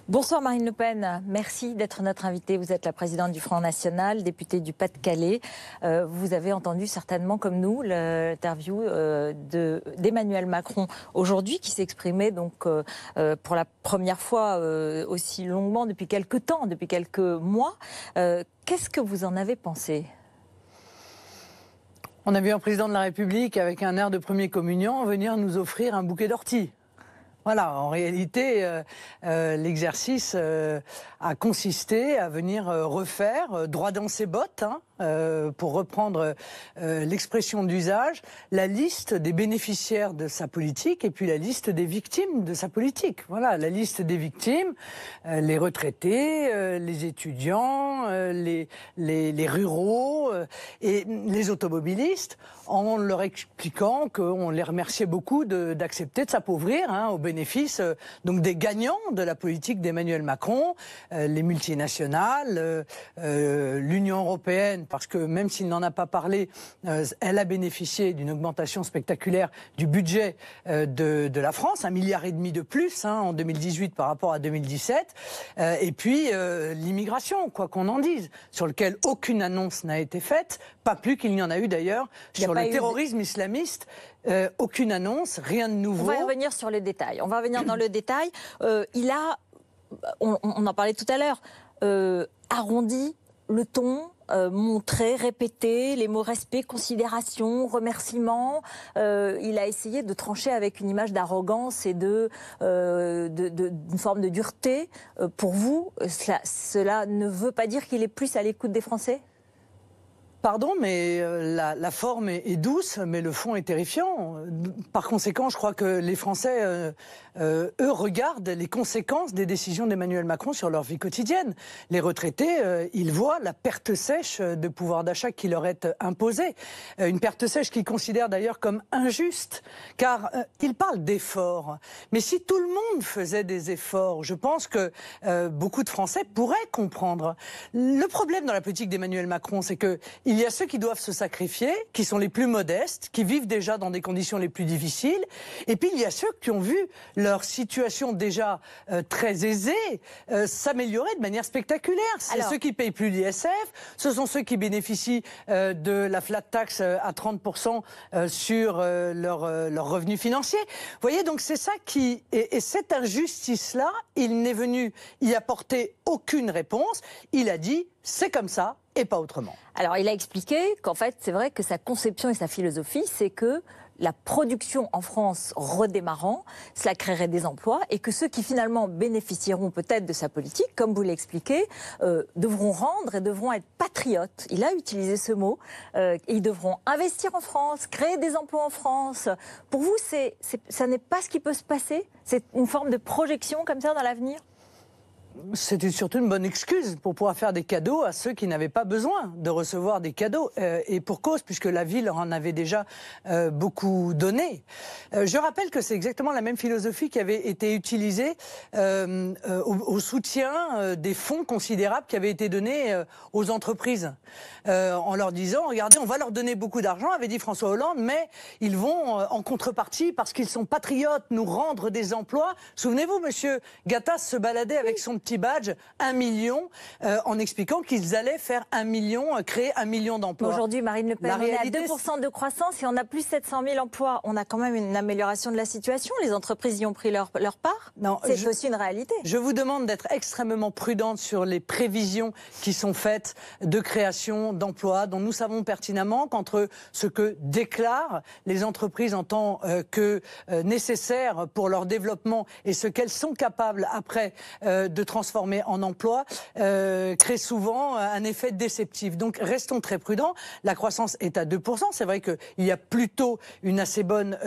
Bonsoir Marine Le Pen, merci d'être notre invitée. Vous êtes la présidente du Front National, députée du Pas-de-Calais. Vous avez entendu certainement comme nous l'interview d'Emmanuel Macron aujourd'hui qui s'exprimait donc pour la première fois aussi longuement depuis quelques temps, depuis quelques mois. Qu'est-ce que vous en avez pensé ? On a vu un président de la République avec un air de premier communion venir nous offrir un bouquet d'orties. Voilà, en réalité, l'exercice a consisté à venir refaire, droit dans ses bottes, pour reprendre l'expression d'usage, la liste des bénéficiaires de sa politique et puis la liste des victimes de sa politique. Voilà, la liste des victimes, les retraités, les étudiants, les ruraux et les automobilistes, en leur expliquant qu'on les remerciait beaucoup d'accepter de s'appauvrir au bénéfice donc des gagnants de la politique d'Emmanuel Macron, les multinationales, l'Union européenne, parce que même s'il n'en a pas parlé, elle a bénéficié d'une augmentation spectaculaire du budget de la France, 1,5 milliard de plus en 2018 par rapport à 2017, et puis l'immigration, quoi qu'on en dise, sur lequel aucune annonce n'a été faite, pas plus qu'il n'y en a eu d'ailleurs sur le terrorisme islamiste. Aucune annonce, rien de nouveau. On va revenir sur les détails. On va revenir dans le détail. On en parlait tout à l'heure, arrondi le ton, montré, répété les mots respect, considération, remerciement. Il a essayé de trancher avec une image d'arrogance et d'une forme de dureté. Pour vous, cela ne veut pas dire qu'il est plus à l'écoute des Français ? Pardon, mais la forme est douce, mais le fond est terrifiant. Par conséquent, je crois que les Français, eux, regardent les conséquences des décisions d'Emmanuel Macron sur leur vie quotidienne. Les retraités, ils voient la perte sèche de pouvoir d'achat qui leur est imposée. Une perte sèche qu'ils considèrent d'ailleurs comme injuste, car ils parlent d'efforts. Mais si tout le monde faisait des efforts, je pense que beaucoup de Français pourraient comprendre. Le problème dans la politique d'Emmanuel Macron, c'est que il y a ceux qui doivent se sacrifier, qui sont les plus modestes, qui vivent déjà dans des conditions les plus difficiles. Et puis il y a ceux qui ont vu leur situation déjà très aisée s'améliorer de manière spectaculaire. C'est ceux qui payent plus l'ISF, ce sont ceux qui bénéficient de la flat tax à 30% sur leurs revenus financiers. Vous voyez, donc c'est ça qui... Et cette injustice-là, il n'est venu y apporter aucune réponse. Il a dit, c'est comme ça, et pas autrement. Alors, il a expliqué qu'en fait, c'est vrai que sa conception et sa philosophie, c'est que la production en France redémarrant, cela créerait des emplois et que ceux qui finalement bénéficieront peut-être de sa politique, comme vous l'expliquez, devront rendre et devront être patriotes. Il a utilisé ce mot. Et ils devront investir en France, créer des emplois en France. Pour vous, ça n'est pas ce qui peut se passer ? C'est une forme de projection comme ça dans l'avenir ? C'est surtout une bonne excuse pour pouvoir faire des cadeaux à ceux qui n'avaient pas besoin de recevoir des cadeaux. Et pour cause, puisque la vie leur en avait déjà beaucoup donné. Je rappelle que c'est exactement la même philosophie qui avait été utilisée au soutien des fonds considérables qui avaient été donnés aux entreprises. En leur disant, regardez, on va leur donner beaucoup d'argent, avait dit François Hollande, mais ils vont en contrepartie, parce qu'ils sont patriotes, nous rendre des emplois. Souvenez-vous, monsieur Gattaz se baladait avec son petit badge, 1 million, en expliquant qu'ils allaient faire 1 million, créer 1 million d'emplois. Aujourd'hui, Marine Le Pen, on est à 2% de croissance et on a plus 700 000 emplois. On a quand même une amélioration de la situation. Les entreprises y ont pris leur part. C'est aussi une réalité. Je vous demande d'être extrêmement prudente sur les prévisions qui sont faites de création d'emplois, dont nous savons pertinemment qu'entre ce que déclarent les entreprises en tant que nécessaire pour leur développement et ce qu'elles sont capables après de transformer en emploi, crée souvent un effet déceptif. Donc restons très prudents. La croissance est à 2%. C'est vrai qu'il y a plutôt une assez bonne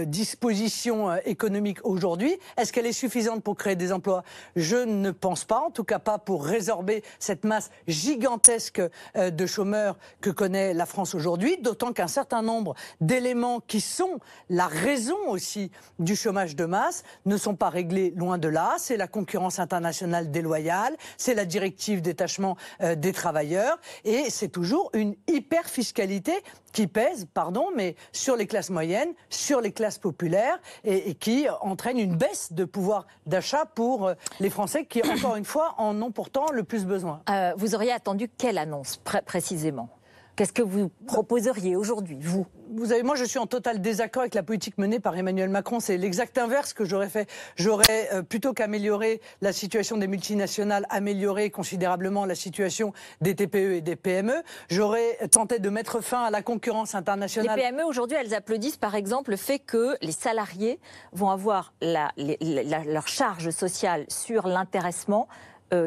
disposition économique aujourd'hui. Est-ce qu'elle est suffisante pour créer des emplois ? Je ne pense pas, en tout cas pas pour résorber cette masse gigantesque de chômeurs que connaît la France aujourd'hui, d'autant qu'un certain nombre d'éléments qui sont la raison aussi du chômage de masse ne sont pas réglés loin de là. C'est la concurrence internationale internationale déloyale, c'est la directive détachement des travailleurs, et c'est toujours une hyper-fiscalité qui pèse, mais sur les classes moyennes, sur les classes populaires, et qui entraîne une baisse de pouvoir d'achat pour les Français qui, encore une fois, en ont pourtant le plus besoin. Vous auriez attendu quelle annonce précisément ? Qu'est-ce que vous proposeriez aujourd'hui, vous ? Vous savez, moi je suis en total désaccord avec la politique menée par Emmanuel Macron. C'est l'exact inverse que j'aurais fait. J'aurais, plutôt qu'améliorer la situation des multinationales, amélioré considérablement la situation des TPE et des PME. J'aurais tenté de mettre fin à la concurrence internationale. Les PME, aujourd'hui, elles applaudissent par exemple le fait que les salariés vont avoir leur charge sociale sur l'intéressement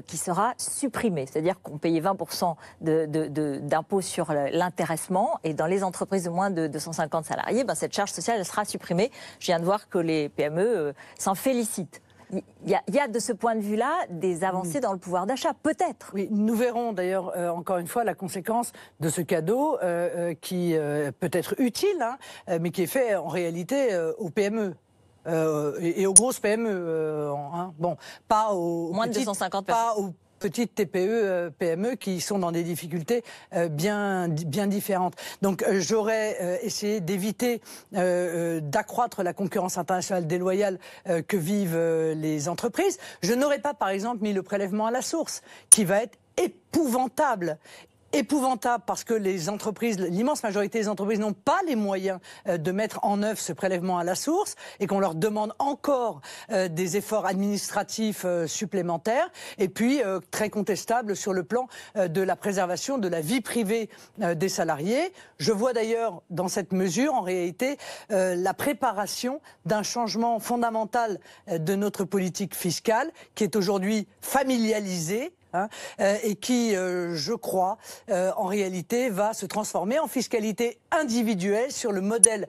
qui sera supprimé. C'est-à-dire qu'on payait 20% d'impôts sur l'intéressement, et dans les entreprises de moins de 250 salariés, cette charge sociale elle sera supprimée. Je viens de voir que les PME s'en félicitent. Il y a de ce point de vue-là des avancées dans le pouvoir d'achat, peut-être. Oui, nous verrons d'ailleurs encore une fois la conséquence de ce cadeau qui peut être utile, mais qui est fait en réalité aux PME. Et aux grosses PME, pas aux moins de 250 personnes. Pas aux petites TPE, PME qui sont dans des difficultés bien différentes. Donc j'aurais essayé d'éviter d'accroître la concurrence internationale déloyale que vivent les entreprises. Je n'aurais pas, par exemple, mis le prélèvement à la source, qui va être épouvantable parce que les entreprises, l'immense majorité des entreprises n'ont pas les moyens de mettre en œuvre ce prélèvement à la source, et qu'on leur demande encore des efforts administratifs supplémentaires, et puis très contestable sur le plan de la préservation de la vie privée des salariés. Je vois d'ailleurs dans cette mesure en réalité la préparation d'un changement fondamental de notre politique fiscale qui est aujourd'hui familialisée, et qui, je crois, en réalité, va se transformer en fiscalité individuelle sur le modèle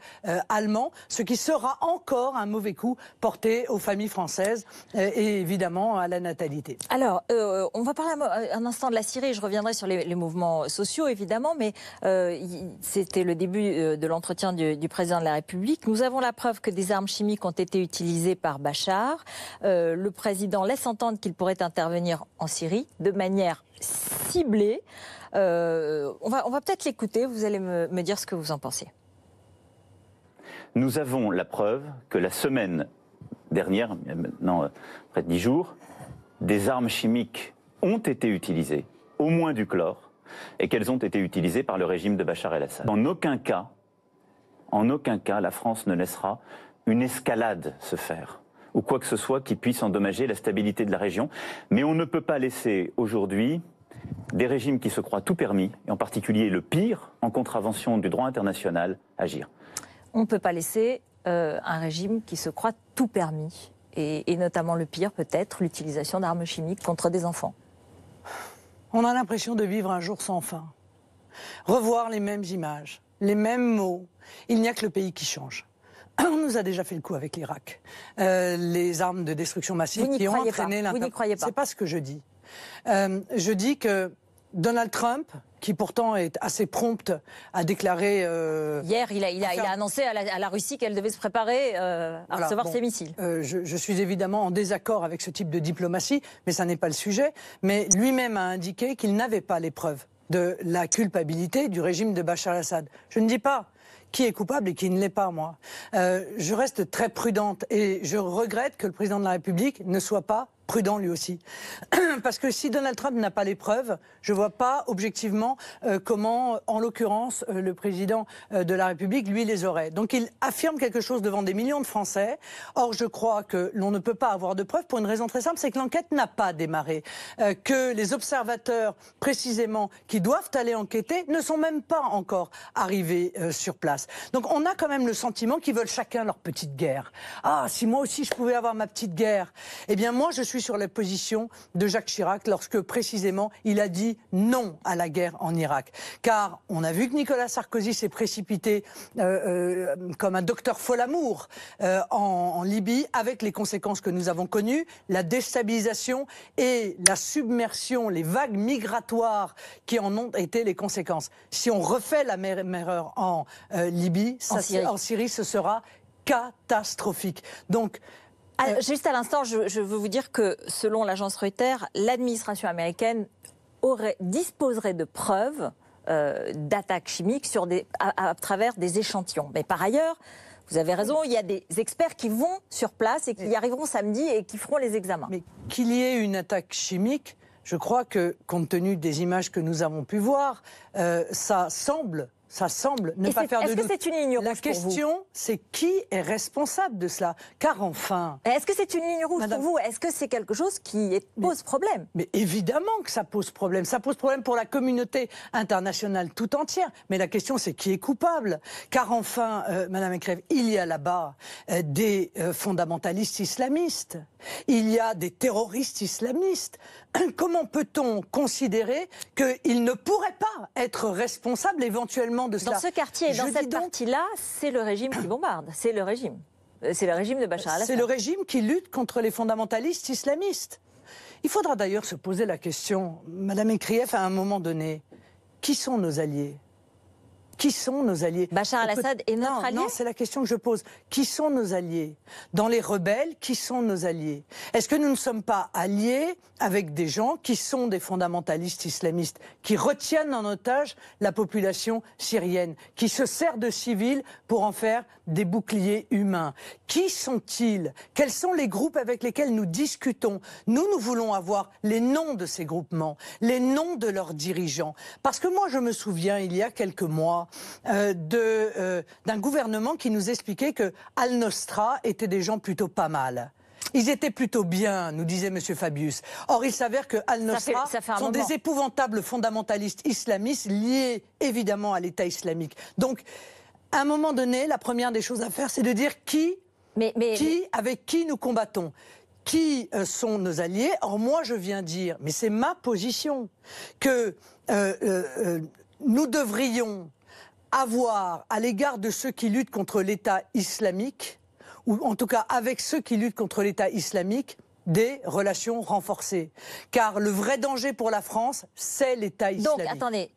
allemand, ce qui sera encore un mauvais coup porté aux familles françaises et évidemment à la natalité. Alors, on va parler un instant de la Syrie, je reviendrai sur les mouvements sociaux, évidemment, mais c'était le début de l'entretien du président de la République. Nous avons la preuve que des armes chimiques ont été utilisées par Bachar. Le président laisse entendre qu'il pourrait intervenir en Syrie de manière ciblée. On va peut-être l'écouter, vous allez me dire ce que vous en pensez. Nous avons la preuve que la semaine dernière, maintenant près de 10 jours, des armes chimiques ont été utilisées, au moins du chlore, et qu'elles ont été utilisées par le régime de Bachar el-Assad. En aucun cas, la France ne laissera une escalade se faire, ou quoi que ce soit qui puisse endommager la stabilité de la région. Mais on ne peut pas laisser aujourd'hui des régimes qui se croient tout permis, et en particulier le pire, en contravention du droit international, agir. On ne peut pas laisser un régime qui se croit tout permis, et notamment le pire peut-être, l'utilisation d'armes chimiques contre des enfants. On a l'impression de vivre un jour sans fin. Revoir les mêmes images, les mêmes mots. Il n'y a que le pays qui change. On nous a déjà fait le coup avec l'Irak. Les armes de destruction massive qui ont entraîné l'intervention. Vous n'y croyez pas. C'est pas ce que je dis. Je dis que Donald Trump, qui pourtant est assez prompt à déclarer... Hier, il a annoncé à la Russie qu'elle devait se préparer à recevoir ses missiles. Je suis évidemment en désaccord avec ce type de diplomatie, mais ça n'est pas le sujet. Mais lui-même a indiqué qu'il n'avait pas les preuves de la culpabilité du régime de Bachar el-Assad. Je ne dis pas qui est coupable et qui ne l'est pas, moi. Je reste très prudente et je regrette que le président de la République ne soit pas prudent lui aussi. Parce que si Donald Trump n'a pas les preuves, je ne vois pas objectivement comment, en l'occurrence, le président de la République, lui, les aurait. Donc il affirme quelque chose devant des millions de Français. Or, je crois que l'on ne peut pas avoir de preuves pour une raison très simple, c'est que l'enquête n'a pas démarré. Que les observateurs, précisément, qui doivent aller enquêter, ne sont même pas encore arrivés sur place. Donc on a quand même le sentiment qu'ils veulent chacun leur petite guerre. Ah, si moi aussi je pouvais avoir ma petite guerre. Eh bien moi je suis sur la position de Jacques Chirac lorsque précisément il a dit non à la guerre en Irak. Car on a vu que Nicolas Sarkozy s'est précipité comme un docteur Folamour en Libye, avec les conséquences que nous avons connues, la déstabilisation et la submersion, les vagues migratoires qui en ont été les conséquences. Si on refait la même erreur en Libye, en Syrie, ce sera catastrophique. Donc Juste à l'instant, je veux vous dire que selon l'agence Reuters, l'administration américaine disposerait de preuves d'attaques chimiques à travers des échantillons. Mais par ailleurs, vous avez raison, il y a des experts qui vont sur place et qui y arriveront samedi et qui feront les examens. Mais qu'il y ait une attaque chimique, je crois que, compte tenu des images que nous avons pu voir, ça semble ne pas faire de doute. Est-ce que c'est une ligne rouge La question, c'est qui est responsable de cela? Car enfin... Est-ce que c'est une ligne rouge pour vous? Est-ce que c'est quelque chose qui pose problème? Mais évidemment que ça pose problème. Ça pose problème pour la communauté internationale tout entière. Mais la question, c'est qui est coupable? Car enfin, Madame Ekrève, il y a là-bas des fondamentalistes islamistes. Il y a des terroristes islamistes. Comment peut-on considérer qu'ils ne pourraient pas être responsables éventuellement de cela? Dans ce quartier, dans cette partie-là, c'est le régime qui bombarde. C'est le régime. C'est le régime de Bachar al-Assad. C'est le régime qui lutte contre les fondamentalistes islamistes. Il faudra d'ailleurs se poser la question, Madame Ekrieff, à un moment donné, qui sont nos alliés? Qui sont nos alliés? Bachar al-Assad est notre allié? Non, c'est la question que je pose. Qui sont nos alliés? Dans les rebelles, qui sont nos alliés? Est-ce que nous ne sommes pas alliés avec des gens qui sont des fondamentalistes islamistes, qui retiennent en otage la population syrienne, qui se servent de civils pour en faire des boucliers humains? Qui sont-ils? Quels sont les groupes avec lesquels nous discutons? Nous voulons avoir les noms de ces groupements, les noms de leurs dirigeants. Parce que moi, je me souviens, il y a quelques mois, d'un gouvernement qui nous expliquait que Al-Nostra étaient des gens plutôt pas mal. Ils étaient plutôt bien, nous disait M. Fabius. Or, il s'avère que Al-Nostra sont des épouvantables fondamentalistes islamistes liés évidemment à l'État islamique. Donc, à un moment donné, la première des choses à faire, c'est de dire avec qui nous combattons. Qui sont nos alliés? Or, moi, je viens dire, mais c'est ma position, que nous devrions avoir, à l'égard de ceux qui luttent contre l'État islamique, ou en tout cas avec ceux qui luttent contre l'État islamique, des relations renforcées. Car le vrai danger pour la France, c'est l'État islamique. Donc, attendez,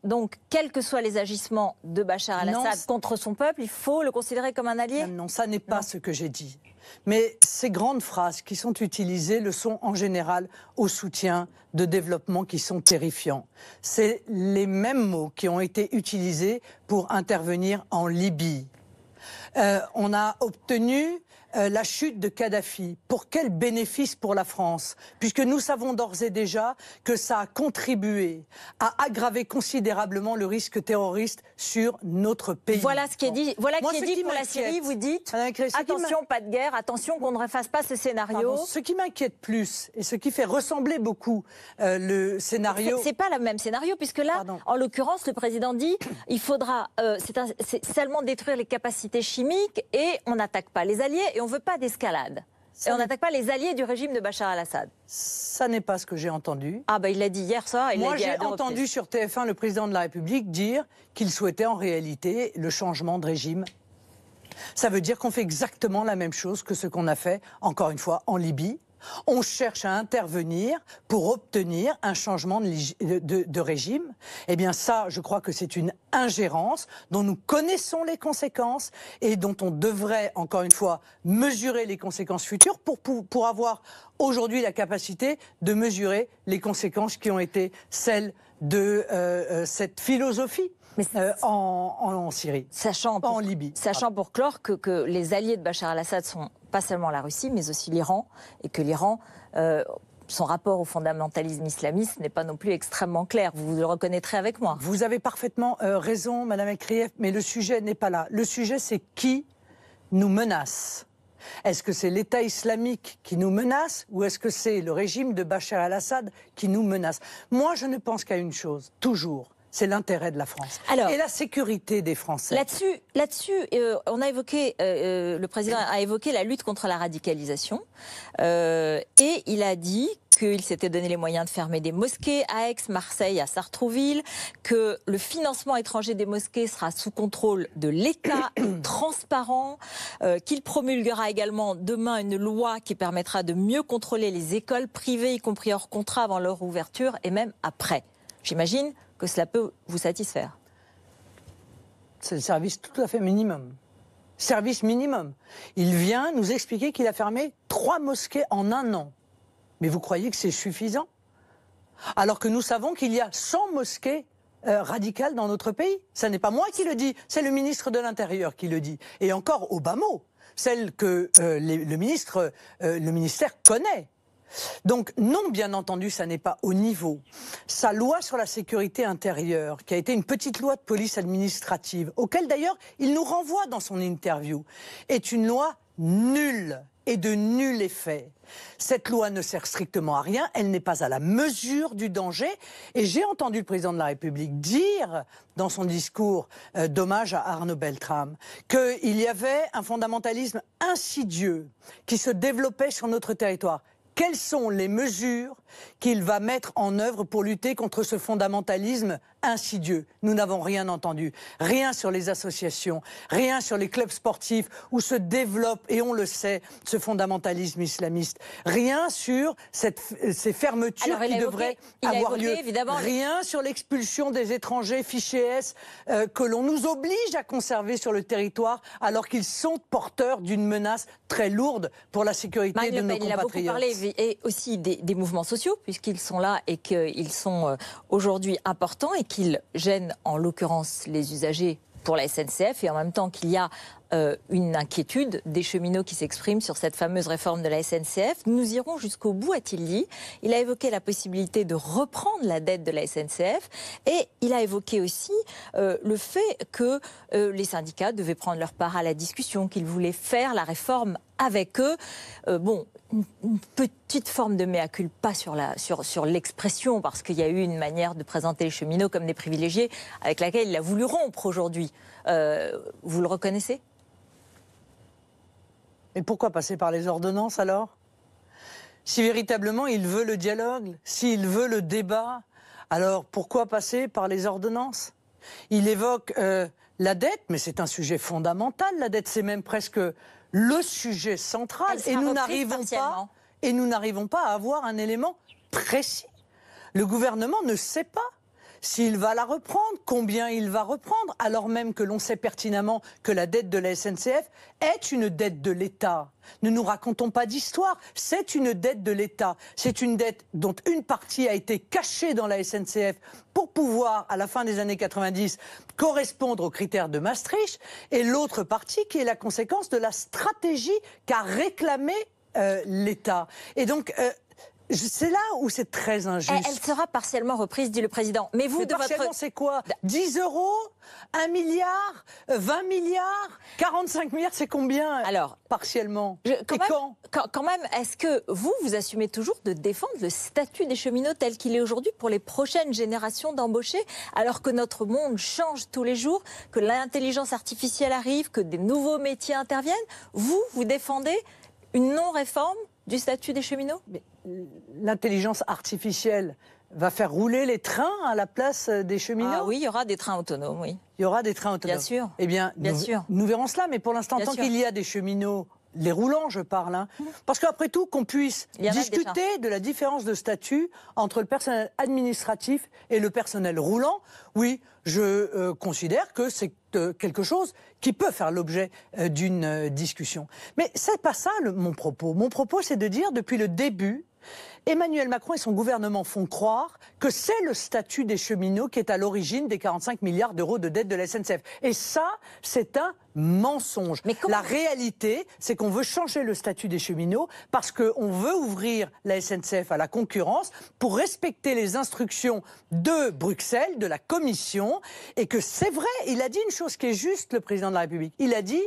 quels que soient les agissements de Bachar al-Assad contre son peuple, il faut le considérer comme un allié? Non, ça n'est pas ce que j'ai dit. Mais ces grandes phrases qui sont utilisées le sont en général au soutien de développements qui sont terrifiants. C'est les mêmes mots qui ont été utilisés pour intervenir en Libye. On a obtenu la chute de Kadhafi. Pour quel bénéfice pour la France? Puisque nous savons d'ores et déjà que ça a contribué à aggraver considérablement le risque terroriste sur notre pays. Voilà ce qui est dit. Voilà qui est dit pour la Syrie. Vous dites attention, pas de guerre, attention qu'on ne refasse pas ce scénario. Pardon, ce qui m'inquiète plus et ce qui fait ressembler beaucoup le scénario. C'est pas le même scénario puisque là, en l'occurrence, le président dit il faudra c'est seulement détruire les capacités chimiques et on n'attaque pas les alliés. Et on ne veut pas d'escalade. Et on n'attaque pas les alliés du régime de Bachar al-Assad. Ça n'est pas ce que j'ai entendu. Ah il l'a dit hier ça. Moi j'ai entendu sur TF1 le président de la République dire qu'il souhaitait en réalité le changement de régime. Ça veut dire qu'on fait exactement la même chose que ce qu'on a fait, encore une fois, en Libye. On cherche à intervenir pour obtenir un changement de régime. Eh bien ça, je crois que c'est une ingérence dont nous connaissons les conséquences et dont on devrait, encore une fois, mesurer les conséquences futures pour avoir aujourd'hui la capacité de mesurer les conséquences qui ont été celles de cette philosophie. En Syrie, en Libye. Sachant pour clore que les alliés de Bachar al-Assad sont pas seulement la Russie, mais aussi l'Iran, et que l'Iran, son rapport au fondamentalisme islamiste n'est pas non plus extrêmement clair. Vous le reconnaîtrez avec moi. Vous avez parfaitement raison, Madame Ekrieff, mais le sujet n'est pas là. Le sujet, c'est qui nous menace. Est-ce que c'est l'État islamique qui nous menace ou est-ce que c'est le régime de Bachar al-Assad qui nous menace? Moi, je ne pense qu'à une chose, toujours. C'est l'intérêt de la France et la sécurité des Français. Là-dessus, on a évoqué, le président a évoqué la lutte contre la radicalisation et il a dit qu'il s'était donné les moyens de fermer des mosquées à Aix, Marseille, à Sartrouville, que le financement étranger des mosquées sera sous contrôle de l'État, transparent, qu'il promulguera également demain une loi qui permettra de mieux contrôler les écoles privées, y compris hors contrat, avant leur ouverture et même après. J'imagine que cela peut vous satisfaire. C'est le service tout à fait minimum. Service minimum. Il vient nous expliquer qu'il a fermé 3 mosquées en un an. Mais vous croyez que c'est suffisant? Alors que nous savons qu'il y a 100 mosquées radicales dans notre pays. Ce n'est pas moi qui le dis, c'est le ministre de l'Intérieur qui le dit. Et encore au bas mot, celle que le ministère connaît. Donc non, bien entendu, ça n'est pas au niveau. Sa loi sur la sécurité intérieure, qui a été une petite loi de police administrative, auquel d'ailleurs il nous renvoie dans son interview, est une loi nulle et de nul effet. Cette loi ne sert strictement à rien, elle n'est pas à la mesure du danger. Et j'ai entendu le président de la République dire dans son discours d'hommage à Arnaud Beltrame qu'il y avait un fondamentalisme insidieux qui se développait sur notre territoire. Quelles sont les mesures qu'il va mettre en œuvre pour lutter contre ce fondamentalisme insidieux? Nous n'avons rien entendu. Rien sur les associations, rien sur les clubs sportifs où se développe, et on le sait, ce fondamentalisme islamiste. Rien sur ces fermetures qui devraient avoir lieu. Rien sur l'expulsion des étrangers fichés S que l'on nous oblige à conserver sur le territoire alors qu'ils sont porteurs d'une menace très lourde pour la sécurité de nos compatriotes. Il a beaucoup parlé et aussi des mouvements sociaux, puisqu'ils sont là et qu'ils sont aujourd'hui importants et qu'ils gênent en l'occurrence les usagers pour la SNCF, et en même temps qu'il y a une inquiétude des cheminots qui s'expriment sur cette fameuse réforme de la SNCF. Nous irons jusqu'au bout, a-t-il dit. Il a évoqué la possibilité de reprendre la dette de la SNCF et il a évoqué aussi le fait que les syndicats devaient prendre leur part à la discussion, qu'ils voulaient faire la réforme avec eux. Une petite forme de mea culpa sur l'expression, parce qu'il y a eu une manière de présenter les cheminots comme des privilégiés avec laquelle il a voulu rompre aujourd'hui. Vous le reconnaissez ? Et pourquoi passer par les ordonnances alors? Si véritablement il veut le dialogue, s'il veut le débat, alors pourquoi passer par les ordonnances? Il évoque la dette, mais c'est un sujet fondamental. La dette, c'est même presque le sujet central. Et nous n'arrivons pas à avoir un élément précis. Le gouvernement ne sait pas s'il va la reprendre, combien il va reprendre, alors même que l'on sait pertinemment que la dette de la SNCF est une dette de l'État. Ne nous racontons pas d'histoire, c'est une dette de l'État. C'est une dette dont une partie a été cachée dans la SNCF pour pouvoir, à la fin des années 90, correspondre aux critères de Maastricht, et l'autre partie qui est la conséquence de la stratégie qu'a réclamée l'État. Et donc... c'est là où c'est très injuste. Elle sera partiellement reprise, dit le président. Mais vous, partiellement, c'est quoi? 10 euros? 1 milliard? 20 milliards? 45 milliards, c'est combien? Alors, partiellement. Quand même, est-ce que vous assumez toujours de défendre le statut des cheminots tel qu'il est aujourd'hui pour les prochaines générations d'embauchés, alors que notre monde change tous les jours, que l'intelligence artificielle arrive, que des nouveaux métiers interviennent? Vous défendez une non-réforme du statut des cheminots? L'intelligence artificielle va faire rouler les trains à la place des cheminots? Ah oui, il y aura des trains autonomes, oui. Il y aura des trains autonomes. Bien sûr. Eh bien, nous verrons cela, mais pour l'instant, tant qu'il y a des cheminots, les roulants, je parle, parce qu'après tout, qu'on puisse discuter de la différence de statut entre le personnel administratif et le personnel roulant, oui, je considère que c'est quelque chose qui peut faire l'objet d'une discussion. Mais c'est pas ça mon propos. Mon propos, c'est de dire, depuis le début, Emmanuel Macron et son gouvernement font croire que c'est le statut des cheminots qui est à l'origine des 45 milliards d'euros de dette de la SNCF. Et ça, c'est un mensonge. La réalité, c'est qu'on veut changer le statut des cheminots parce qu'on veut ouvrir la SNCF à la concurrence pour respecter les instructions de Bruxelles, de la Commission, et que c'est vrai, il a dit une chose qui est juste, le président de la République. Il a dit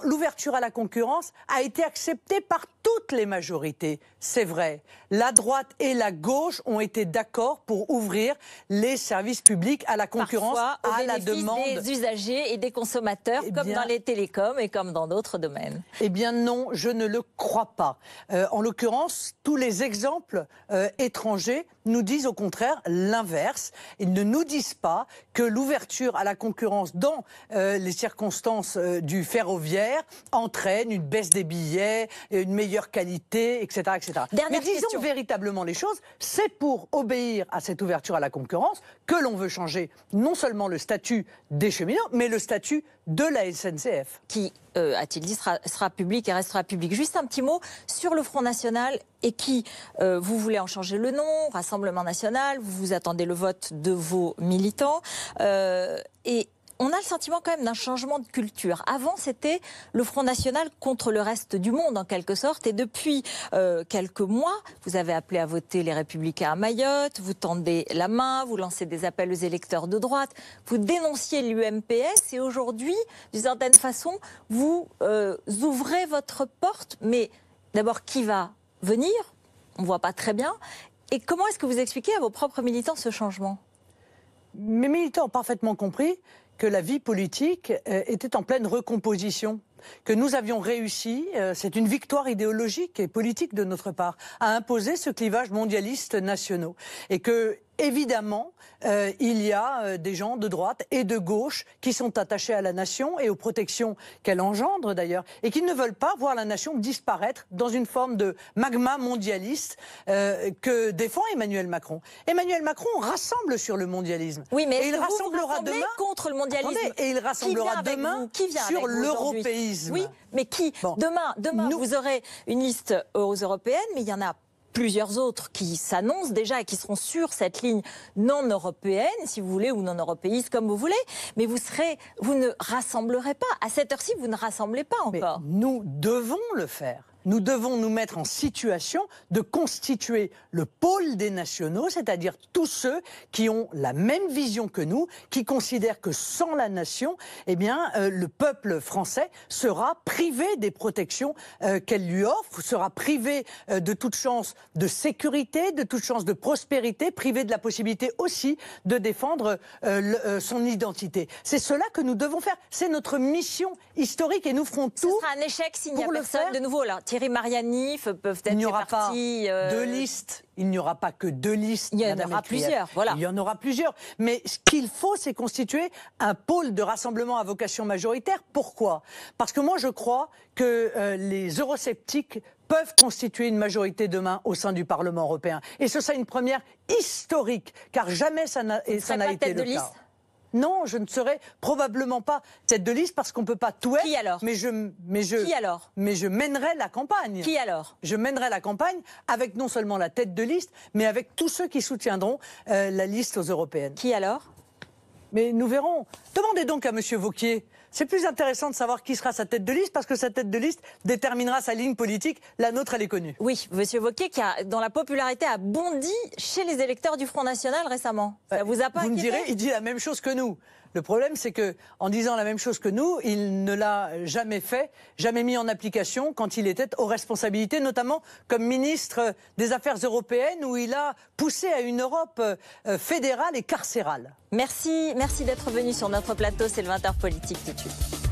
l'ouverture à la concurrence a été acceptée par toutes les majorités. C'est vrai. La droite et la gauche ont été d'accord pour ouvrir les services publics à la concurrence, parfois, à la demande des usagers et des consommateurs, comme dans les télécoms et comme dans d'autres domaines. Eh bien non, je ne le crois pas. En l'occurrence, tous les exemples étrangers nous disent au contraire l'inverse. Ils ne nous disent pas que l'ouverture à la concurrence dans les circonstances du ferroviaire entraîne une baisse des billets, une meilleure qualité, etc. etc. Mais disons véritablement les choses, c'est pour obéir à cette ouverture à la concurrence que l'on veut changer non seulement le statut des cheminots, mais le statut de la SNCF. Qui, a-t-il dit, sera public et restera public. Juste un petit mot sur le Front National et qui, vous voulez en changer le nom, Rassemblement National, vous attendez le vote de vos militants. Et on a le sentiment quand même d'un changement de culture. Avant, c'était le Front National contre le reste du monde, en quelque sorte. Et depuis quelques mois, vous avez appelé à voter les Républicains à Mayotte, vous tendez la main, vous lancez des appels aux électeurs de droite, vous dénonciez l'UMPS et aujourd'hui, d'une certaine façon, vous ouvrez votre porte. Mais d'abord, qui va venir? On ne voit pas très bien. Et comment est-ce que vous expliquez à vos propres militants ce changement? Mes militants ont parfaitement compris que la vie politique était en pleine recomposition, que nous avions réussi, c'est une victoire idéologique et politique de notre part, à imposer ce clivage mondialiste national. Et que, évidemment, il y a des gens de droite et de gauche qui sont attachés à la nation et aux protections qu'elle engendre d'ailleurs, et qui ne veulent pas voir la nation disparaître dans une forme de magma mondialiste que défend Emmanuel Macron. Emmanuel Macron rassemble sur le mondialisme. Oui, mais et il rassemblera demain contre le mondialisme. Attendez, et il rassemblera demain sur l'européisme. Oui, mais qui demain vous aurez une liste aux européennes, mais il y en a plusieurs autres qui s'annoncent déjà et qui seront sur cette ligne non européenne, si vous voulez, ou non européiste, comme vous voulez. Mais vous ne rassemblerez pas. À cette heure-ci, vous ne rassemblez pas encore. Mais nous devons le faire. Nous devons nous mettre en situation de constituer le pôle des nationaux, c'est-à-dire tous ceux qui ont la même vision que nous, qui considèrent que sans la nation, eh bien, le peuple français sera privé des protections qu'elle lui offre, sera privé de toute chance de sécurité, de toute chance de prospérité, privé de la possibilité aussi de défendre son identité. C'est cela que nous devons faire. C'est notre mission historique et nous ferons tout. Ce sera un échec s'il n'y a personne de nouveau. Alors, Thierry Mariani peuvent être il n'y aura pas deux listes. Il n'y aura pas que deux listes. Il y en aura plusieurs. Voilà. Il y en aura plusieurs. Mais ce qu'il faut, c'est constituer un pôle de rassemblement à vocation majoritaire. Pourquoi? Parce que moi, je crois que les eurosceptiques peuvent constituer une majorité demain au sein du Parlement européen. Et ce sera une première historique, car jamais ça n'a été le cas. Non, je ne serai probablement pas tête de liste parce qu'on ne peut pas tout être. Qui alors? Qui alors? Mais je mènerai la campagne. Qui alors? Je mènerai la campagne avec non seulement la tête de liste, mais avec tous ceux qui soutiendront la liste aux européennes. Qui alors? Mais nous verrons. Demandez donc à M. Wauquiez. C'est plus intéressant de savoir qui sera sa tête de liste parce que sa tête de liste déterminera sa ligne politique. La nôtre, elle est connue. Oui, M. Wauquiez, qui dont la popularité a bondi chez les électeurs du Front National récemment. Ça vous a pas inquiété? Vous me direz, il dit la même chose que nous. Le problème, c'est que, en disant la même chose que nous, il ne l'a jamais fait, jamais mis en application quand il était aux responsabilités, notamment comme ministre des Affaires européennes, où il a poussé à une Europe fédérale et carcérale. Merci d'être venu sur notre plateau. C'est le 20h politique tout de suite.